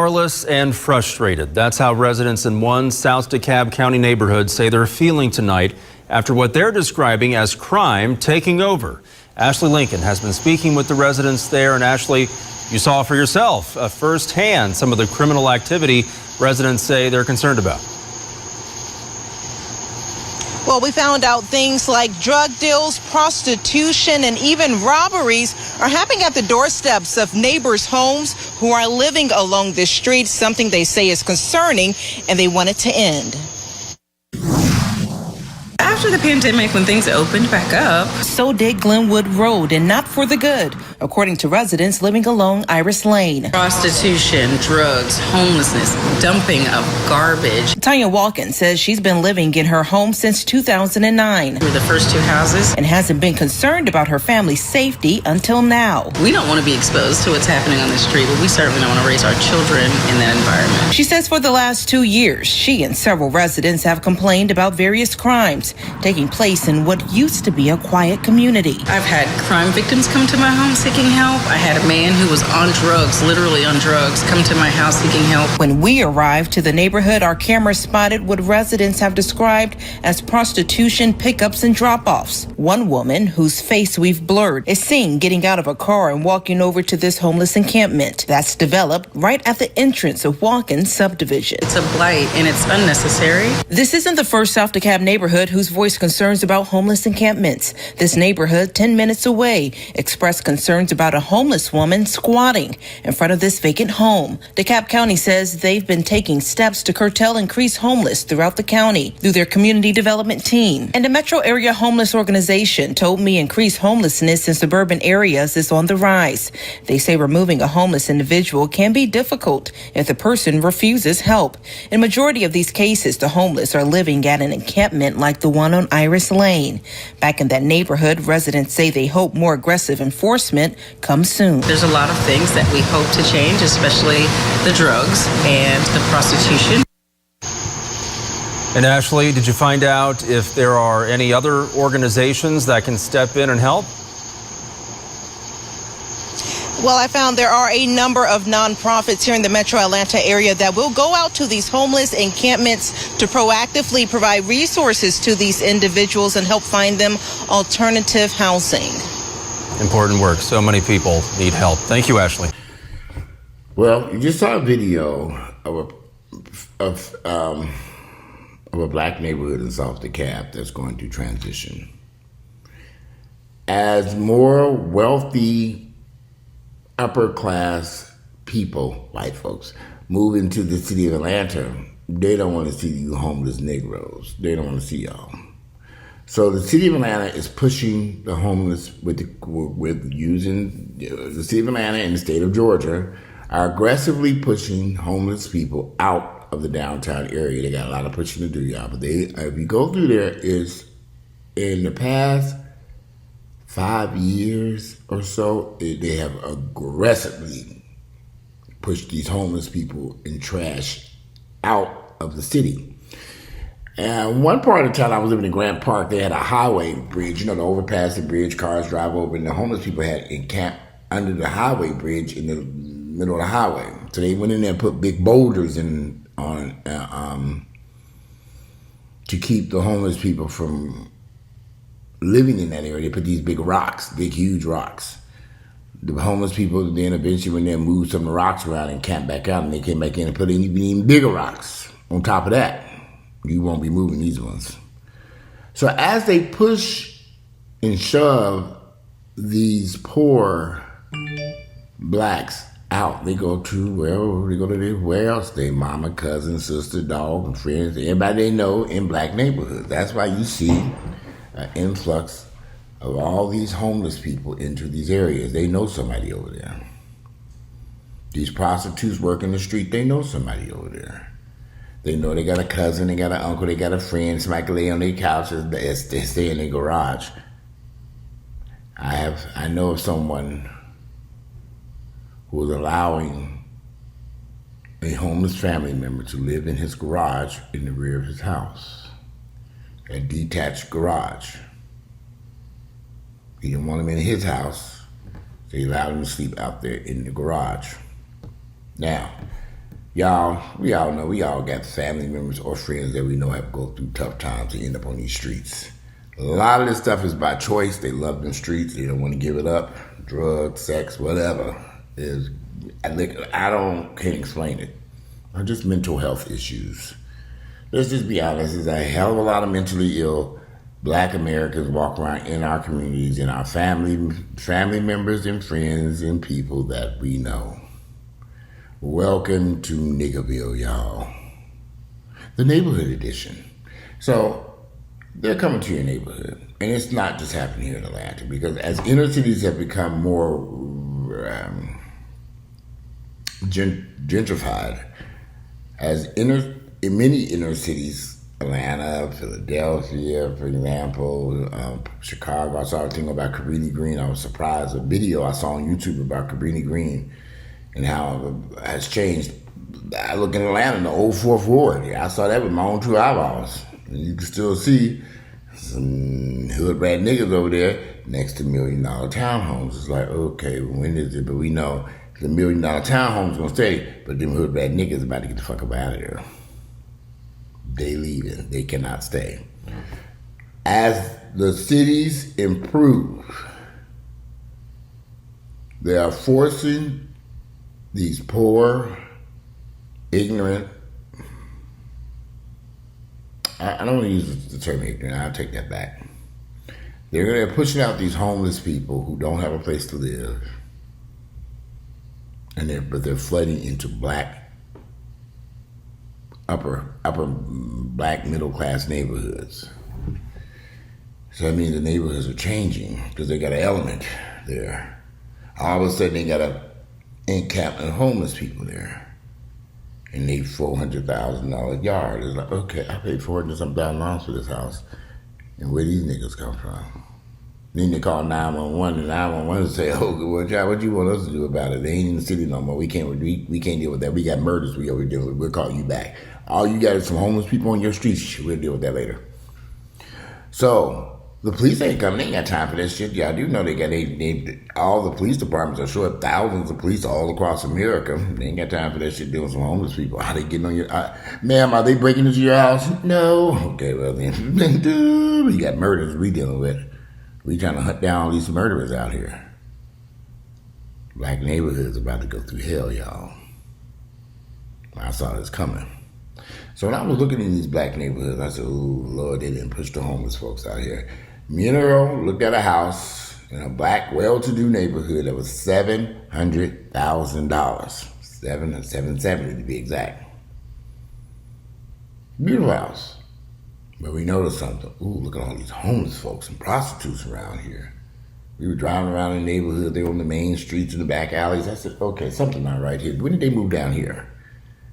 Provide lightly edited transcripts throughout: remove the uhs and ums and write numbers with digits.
Powerless and frustrated. That's how residents in one South DeKalb County neighborhood say they're feeling tonight after what they're describing as crime taking over. Ashley Lincoln has been speaking with the residents there. And Ashley, you saw for yourself firsthand some of the criminal activity residents say they're concerned about. Well, we found out things like drug deals, prostitution, and even robberies are happening at the doorsteps of neighbors' homes who are living along this street, something they say is concerning and they want it to end. After the pandemic, when things opened back up, so did Glenwood Road, and not for the good, according to residents living along Iris Lane. Prostitution, drugs, homelessness, dumping of garbage. Tanya Walken says she's been living in her home since 2009. We were the first two houses. And hasn't been concerned about her family's safety until now. We don't want to be exposed to what's happening on the street, but we certainly don't want to raise our children in that environment. She says for the last 2 years, she and several residents have complained about various crimes taking place in what used to be a quiet community. I've had crime victims come to my home seeking help. I had a man who was on drugs, literally on drugs, come to my house seeking help. When we arrived to the neighborhood, our camera spotted what residents have described as prostitution pickups and drop-offs. One woman, whose face we've blurred, is seen getting out of a car and walking over to this homeless encampment that's developed right at the entrance of Walken subdivision. It's a blight and it's unnecessary. This isn't the first South DeKalb neighborhood whose voiced concerns about homeless encampments. This neighborhood, 10 minutes away, expressed concerns about a homeless woman squatting in front of this vacant home. DeKalb County says they've been taking steps to curtail increased homeless throughout the county through their community development team. And the Metro Area Homeless Organization told me increased homelessness in suburban areas is on the rise. They say removing a homeless individual can be difficult if the person refuses help. In majority of these cases, the homeless are living at an encampment like the one on Iris Lane. Back in that neighborhood, residents say they hope more aggressive enforcement comes soon. There's a lot of things that we hope to change, especially the drugs and the prostitution. And Ashley, did you find out if there are any other organizations that can step in and help? Well, I found there are a number of nonprofits here in the Metro Atlanta area that will go out to these homeless encampments to proactively provide resources to these individuals and help find them alternative housing. Important work. So many people need help. Thank you, Ashley. Well, you just saw a video of a black neighborhood in South DeKalb that's going through transition. As more wealthy upper class people, white folks, move into the city of Atlanta, they don't want to see you homeless Negroes. They don't want to see y'all. So the city of Atlanta is pushing the homeless using the city of Atlanta and the state of Georgia are aggressively pushing homeless people out of the downtown area. They got a lot of pushing to do, y'all. But if you go through there, is in the past 5 years or so, they have aggressively pushed these homeless people and trash out of the city. And one part of town, I was living in Grant Park, they had a highway bridge, you know, the overpass, the bridge, cars drive over, and the homeless people had encamped under the highway bridge in the middle of the highway. So they went in there and put big boulders in to keep the homeless people from living in that area. They put these big rocks, big, huge rocks. The homeless people then eventually went there and moved some of the rocks around and camped back out, and they came back in and put in even bigger rocks on top of that. You won't be moving these ones. So as they push and shove these poor blacks out, they go to where else? Their mama, cousin, sister, dog, and friends, everybody they know in black neighborhoods. That's why you see an influx of all these homeless people into these areas. They know somebody over there. These prostitutes working the street, they know somebody over there. They know they got a cousin, they got an uncle, they got a friend, somebody can lay on their couches, they stay in their garage. I know of someone who was allowing a homeless family member to live in his garage in the rear of his house, a detached garage. He didn't want him in his house, so he allowed him to sleep out there in the garage. Now, Y'all, we all know, we all got family members or friends that we know have go through tough times and end up on these streets. A lot of this stuff is by choice. They love them streets. They don't want to give it up. Drugs, sex, whatever. Can't explain it. Or just mental health issues. Let's just be honest. There's a hell of a lot of mentally ill Black Americans walk around in our communities, in our family members and friends and people that we know. Welcome to Niggaville, y'all. The neighborhood edition. So they're coming to your neighborhood. And it's not just happening here in Atlanta, because as inner cities have become more gentrified, in many inner cities, Atlanta, Philadelphia, for example, Chicago. I saw a thing about Cabrini Green. I was surprised. A video I saw on YouTube about Cabrini Green and how it has changed. I look in Atlanta in the old 4th Ward. I saw that with my own 2 eyeballs. And you can still see some hood rat niggas over there next to $1 million townhomes. It's like, okay, when is it? But we know the $1 million townhomes gonna stay, but them hood rat niggas about to get the fuck up out of there. They leaving. They cannot stay. As the cities improve, they are forcing these poor, ignorant, I don't want to use the term ignorant, I'll take that back. They're pushing out these homeless people who don't have a place to live, but they're flooding into upper Black middle class neighborhoods. So that means the neighborhoods are changing because they got an element there. All of a sudden they got an encampment of homeless people there. And they $400,000 yard. It's like, okay, I paid $400,000 for this house. And where these niggas come from? Then they call 911, and 911 say, "Oh, well, John, what you want us to do about it? They ain't in the city no more. We can't deal with that. We got murders we over dealing with. We'll call you back. All you got is some homeless people on your streets. We'll deal with that later." So the police ain't coming. They ain't got time for that shit. Y'all do know all the police departments are short thousands of police all across America. They ain't got time for that shit dealing with some homeless people. How they getting on your... ma'am, are they breaking into your house? No. Okay, well then. You got murders we dealing with. We trying to hunt down all these murderers out here. Black neighborhoods about to go through hell, y'all. I saw this coming. So when I was looking in these black neighborhoods, I said, "Ooh, Lord, they didn't push the homeless folks out here." Me and Earl looked at a house in a black, well-to-do neighborhood that was $700,000. $770 to be exact. Beautiful house. But we noticed something. Ooh, look at all these homeless folks and prostitutes around here. We were driving around in the neighborhood. They were on the main streets and the back alleys. I said, okay, something not right here. When did they move down here?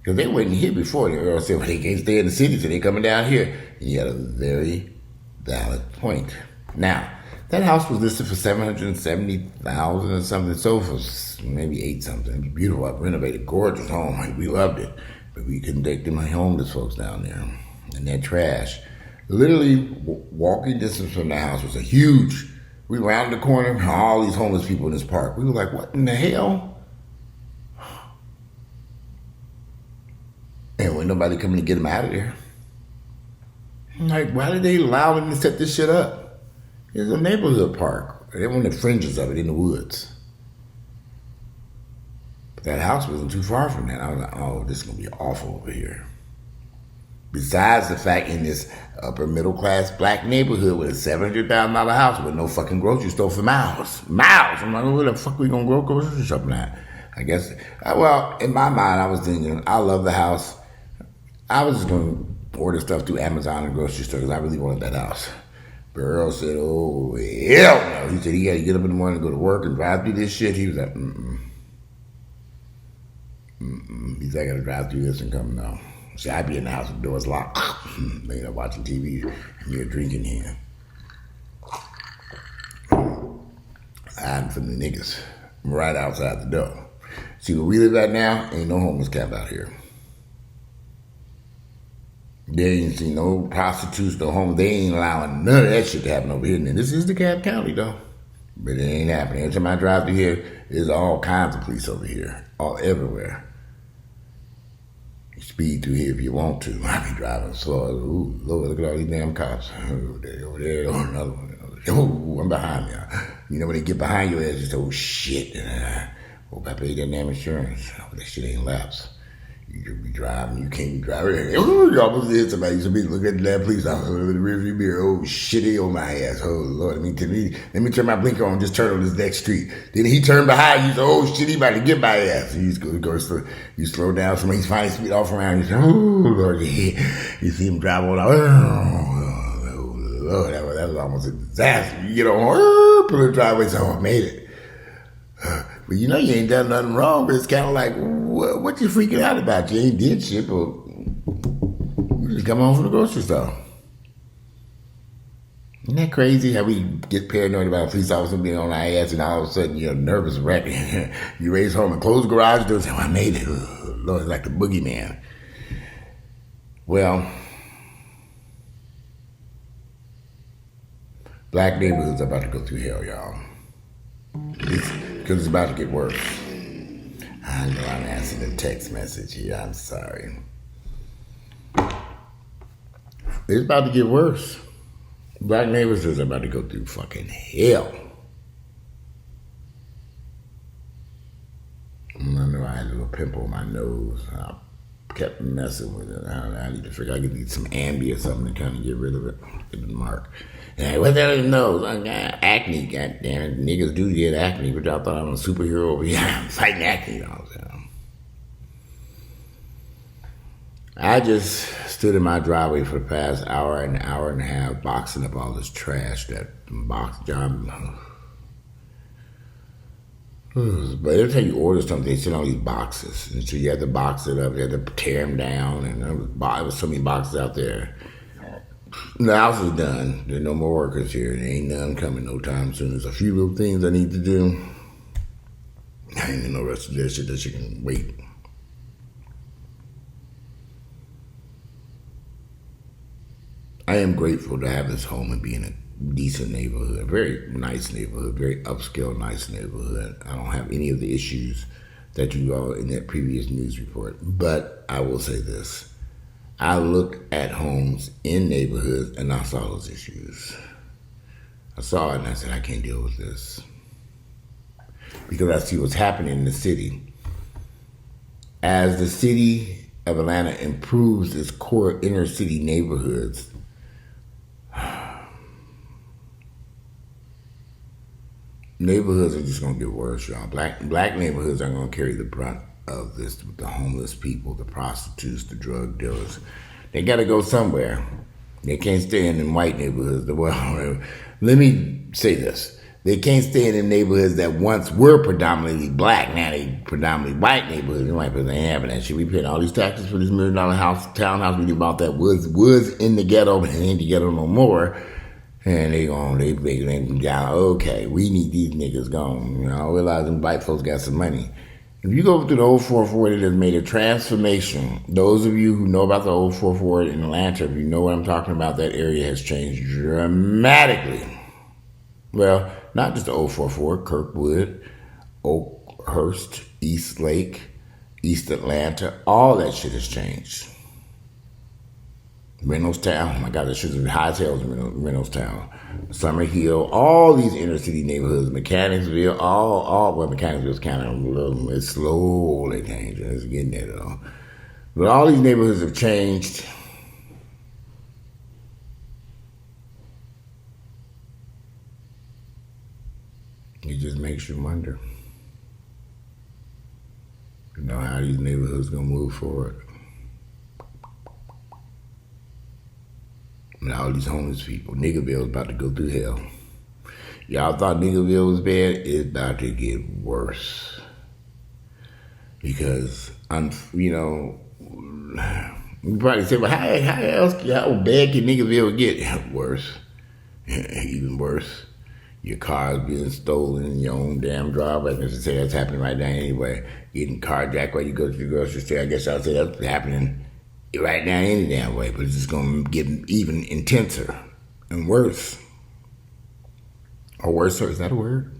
Because they weren't here before. The Earl said, well, they can't stay in the city, so they coming down here. And he had a very valid point. Now, that house was listed for $770,000 or something. So for maybe $8 something. It was beautiful, renovated, gorgeous home. We loved it. But we couldn't take them homeless folks down there. And that trash. Literally, walking distance from the house was a huge... We rounded the corner, all these homeless people in this park. We were like, what in the hell? And when nobody coming to get them out of there. I'm like, why did they allow them to set this shit up? It's a neighborhood park. They were on the fringes of it in the woods. But that house wasn't too far from that. I was like, oh, this is going to be awful over here. Besides the fact in this upper middle class black neighborhood with a $700,000 house with no fucking grocery store for miles. Miles! I'm like, where the fuck we gonna go grocery shopping at? I guess, well, in my mind, I was thinking, I love the house. I was just gonna order stuff through Amazon and grocery store because I really wanted that house. But Earl said, oh, hell no. He said he had to get up in the morning and go to work and drive through this shit. He was like, He said, I gotta drive through this and come now. See, I'd be in the house with the doors locked, laying up watching TV, and you're drinking here. Hiding from the niggas. I'm right outside the door. See, where we live at now, ain't no homeless camp out here. They ain't see no prostitutes, no homeless. They ain't allowing none of that shit to happen over here. And this is DeKalb County, though. But it ain't happening. Every time I drive through here, there's all kinds of police over here, all everywhere. You speed through here if you want to. I be driving slow. Ooh, Lord, look at all these damn cops. Over there, oh, another one. Oh, I'm behind you. You know when they get behind your ass, you say, oh shit. Hope I paid that damn insurance. Oh, that shit ain't lapsed. You could be driving, you can't be driving. Oh, you almost hit somebody. You should be looking at that police officer in the rearview mirror. Oh shit, he on my ass. Oh Lord, let me turn my blinker on, just turn on this next street. Then he turned behind you, so oh shit, he about to get my ass. You go slow, you slow down, so he's finally speed off around you. Say, oh Lord, you see him drive on. Oh Lord, that was almost a disaster. You get on, pull the driveway, so I made it. But you know you ain't done nothing wrong, but it's kind of like, what you freaking out about? You ain't did shit, but you just come home from the grocery store. Isn't that crazy how we get paranoid about a police officer being on our ass and all of a sudden you're a nervous wreck. You race home and close the garage door and say, oh, I made it. Lord, it's like the boogeyman. Well, black neighborhoods are about to go through hell, y'all. Because it's about to get worse. I know I'm answering a text message here. I'm sorry. It's about to get worse. Black neighborhoods are about to go through fucking hell. I know I had a little pimple on my nose. I kept messing with it. I need to figure I could need some Ambien or something to kind of get rid of it. Get the mark. And what the hell is his nose? I got acne, goddammit. Niggas do get acne, but y'all thought I'm a superhero over here. I'm fighting acne, you know what I'm saying? I just stood in my driveway for the past hour and a half boxing up all this trash that box job. But every time you order something, they send all these boxes. And so you have to box it up, you have to tear them down, and there was so many boxes out there. The house is done. There's no more workers here. There ain't none coming no time soon. There's a few little things I need to do. I ain't no rest of this shit that you can wait. I am grateful to have this home and be in a decent neighborhood, a very nice neighborhood, very upscale, nice neighborhood. I don't have any of the issues that you all in that previous news report. But I will say this. I looked at homes in neighborhoods and I saw those issues. I saw it and I said, I can't deal with this. Because I see what's happening in the city. As the city of Atlanta improves its core inner city neighborhoods, neighborhoods are just gonna get worse, y'all. Black neighborhoods are gonna carry the brunt of this, the homeless people, the prostitutes, the drug dealers. They got to go somewhere. They can't stay in them white neighborhoods. Well, let me say this. They can't stay in them neighborhoods that once were predominantly black. Now they predominantly white neighborhoods. The white people ain't having that shit. We paying all these taxes for this $1 million townhouse we bought that was in the ghetto, but it ain't the ghetto no more. And they down. Okay, we need these niggas gone. You know, I realize them white folks got some money. If you go through the old 440, it has made a transformation. Those of you who know about the old 440 in Atlanta, if you know what I'm talking about, that area has changed dramatically. Well, not just the old 440, Kirkwood, Oakhurst, East Lake, East Atlanta, all that shit has changed. Reynoldstown, oh my God, that shit is high as hell in Reynoldstown. Summer Hill, all these inner city neighborhoods, Mechanicsville, well, Mechanicsville's kind of it's slowly changing. It's getting there though. But all these neighborhoods have changed. It just makes you wonder, you know, how these neighborhoods gonna move forward. And all these homeless people. Niggaville is about to go through hell. Y'all thought Niggaville was bad? It's about to get worse. Because, you know, you probably say, well, how bad can Niggaville get? Worse. Even worse. Your car's being stolen in your own damn driveway. I guess say that's happening right now anyway. Getting carjacked while you go to the grocery store. I guess I'll say that's happening right now any damn way, but it's just going to get even intenser and worse. Or worse, is that a word?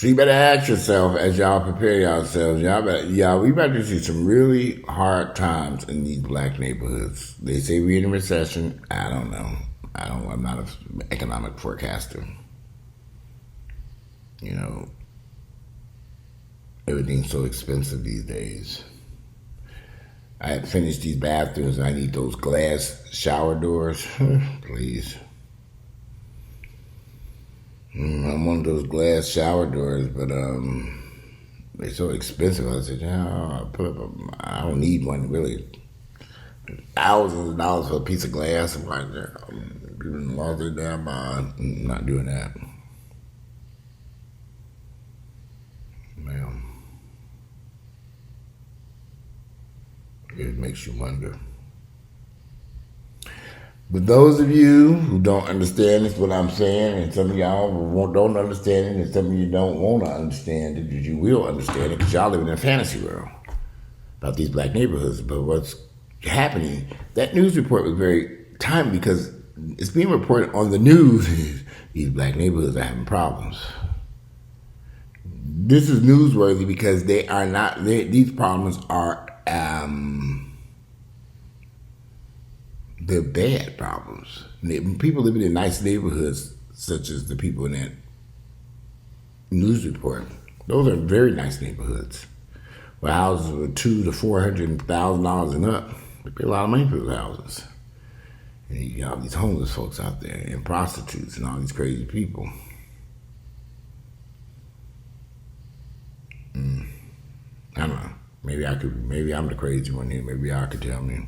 So you better ask yourself as y'all prepare yourselves, we about to see some really hard times in these black neighborhoods. They say we're in a recession. I don't know. I'm not an economic forecaster. You know, everything's so expensive these days. I had finished these bathrooms and I need those glass shower doors. Please. I want those glass shower doors, but they're so expensive. I said, I don't need one really. Thousands of dollars for a piece of glass. I'm like, people lost their damn mind. I'm not doing that. Man. It makes you wonder. But those of you who don't understand this, what I'm saying, and some of y'all don't understand it, and some of you don't want to understand it, you will understand it because y'all live in a fantasy world about these black neighborhoods. But what's happening, that news report was very timely because it's being reported on the news. These black neighborhoods are having problems. This is newsworthy because they are not, these problems are, they're bad problems. People living in nice neighborhoods, such as the people in that news report, those are very nice neighborhoods. Where houses were $200,000 to $400,000 and up. They pay a lot of money for those houses. And you got all these homeless folks out there, and prostitutes, and all these crazy people. I don't know. Maybe I'm the crazy one here. Maybe y'all could tell me.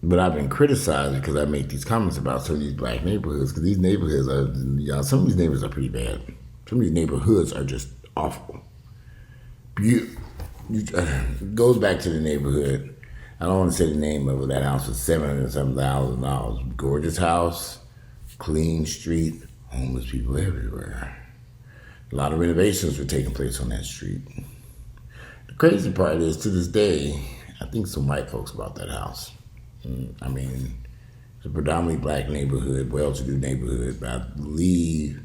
But I've been criticized because I make these comments about some of these black neighborhoods, because these neighborhoods are, some of these neighborhoods are pretty bad. Some of these neighborhoods are just awful. It goes back to the neighborhood. I don't want to say the name of it. That house was $700,000. Gorgeous house, clean street, homeless people everywhere. A lot of renovations were taking place on that street. The crazy part is, to this day, I think some white folks bought that house. I mean, it's a predominantly black neighborhood, well-to-do neighborhood, but I believe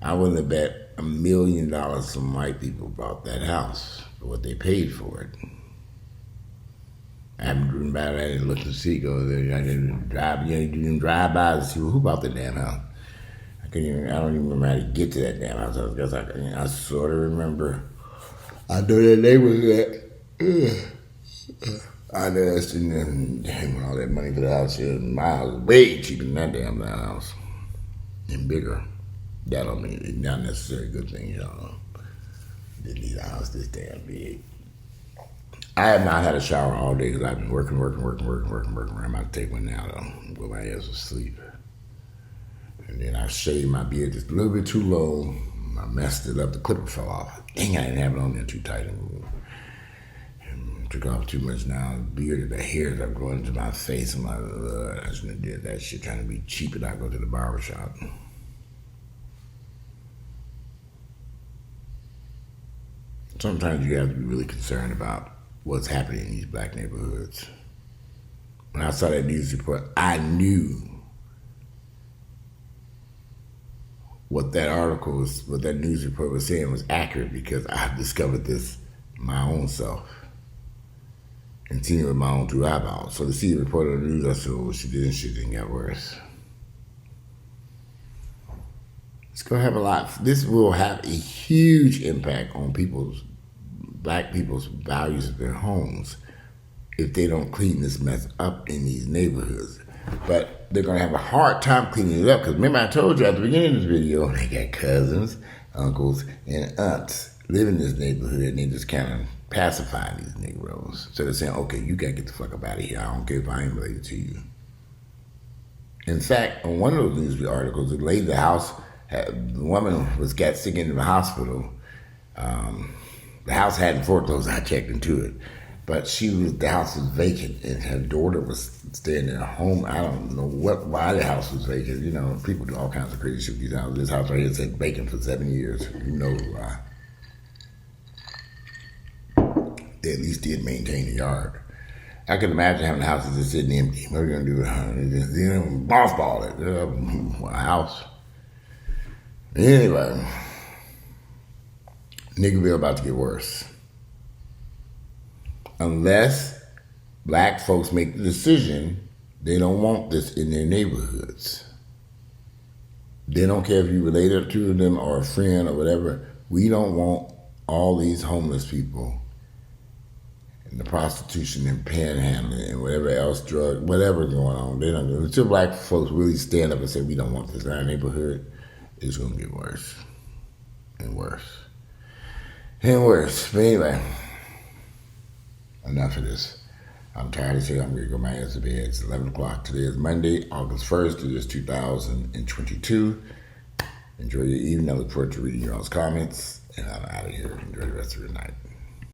I wouldn't have bet $1 million some white people bought that house for what they paid for it. I haven't driven by that and looked to see, I didn't drive by to see who bought the damn house. I don't even remember how to get to that damn house. I sort of remember. I know that neighborhood. I know that's damn all that money for the house here. My house is way cheaper than that damn house. And bigger. That don't mean it's not necessarily a good thing, y'all. Didn't need a house this damn big. I have not had a shower all day because I've been working. I'm about to take one now though. Go my ass to sleep. And then I shaved my beard just a little bit too low. I messed it up. The clipper fell off. Dang, I didn't have it on there too tight. And took off too much now. The beard, the hairs are growing into my face. I'm like, I shouldn't have did that shit trying to be cheap and I go to the barbershop. Sometimes you have to be really concerned about what's happening in these black neighborhoods. When I saw that news report, I knew what that news report was saying was accurate because I've discovered this my own self and seen it with my own two eyeballs. So to see the report on the news, I said, oh, shit didn't get worse. It's gonna have this will have a huge impact on black people's values of their homes if they don't clean this mess up in these neighborhoods. But they're going to have a hard time cleaning it up because remember I told you at the beginning of this video, they got cousins, uncles, and aunts live in this neighborhood and they just kind of pacify these Negroes. So they're saying, okay, you got to get the fuck up out of here. I don't care if I ain't related to you. In fact, on one of those news articles, the woman got sick in the hospital. The house hadn't foreclosed. I checked into it. But the house was vacant, and her daughter was staying in a home. I don't know why the house was vacant. You know, people do all kinds of crazy shit with these houses. This house right here said vacant for 7 years. Who knows why? They at least did maintain the yard. I can imagine having houses just sitting empty. What are we gonna do? Mothball it. A house. Anyway, Niggaville about to get worse. Unless black folks make the decision they don't want this in their neighborhoods. They don't care if you related to them or a friend or whatever. We don't want all these homeless people and the prostitution and panhandling and whatever else, drug, whatever's going on. They don't. Until black folks really stand up and say we don't want this in our neighborhood, it's going to get worse and worse and worse. But anyway, enough of this. I'm tired of saying I'm going to go my ass to bed. It's 11 o'clock. Today is Monday, August 1st. It is 2022. Enjoy your evening. I look forward to reading your all's comments. And I'm out of here. Enjoy the rest of your night.